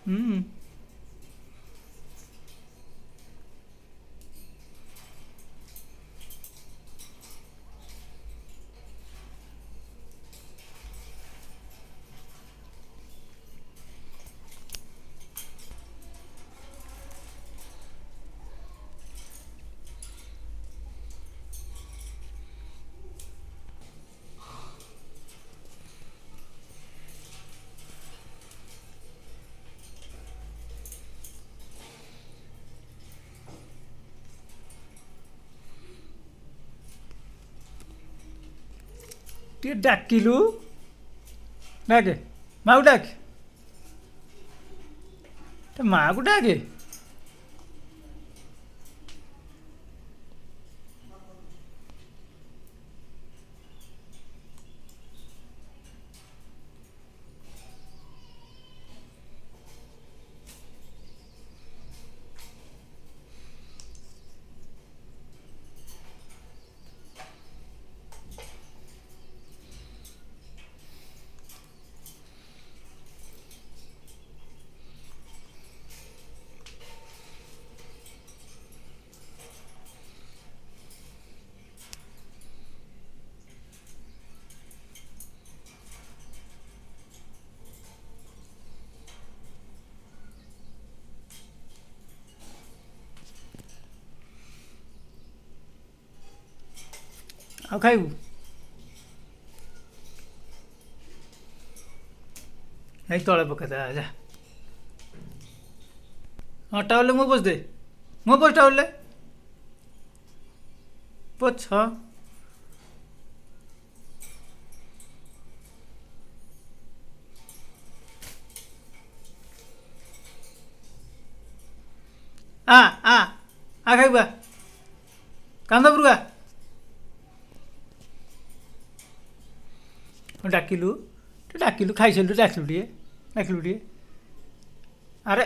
ହୁଁ। ଟିକେ ଡାକିଲୁ, ଡାକେ ମାକୁ ଡାକେ, ତା ମାକୁ ଡାକେ। ଆଉ ଖାଇବୁ? ଏଇ ତଳେ ପକେଇଦେ ଯା। ହଁ ଟାୱେଲରେ ମୁଁ ପୋଛି ଦେ, ମୁଁ ପୋଛ ଟାୱେଲରେ, ପୋଛ। ଆ ଆ ଆ ଖାଇବୁ ଆ, କାନ୍ଧ ଉପରକୁ ଆ। ଡାକିଲୁ, ଟିକେ ଡାକିଲୁ, ଖାଇସାରିଲୁ ଡାକିଲୁ ଟିକେ, ଡାକିଲୁ ଟିକେ। ଆରେ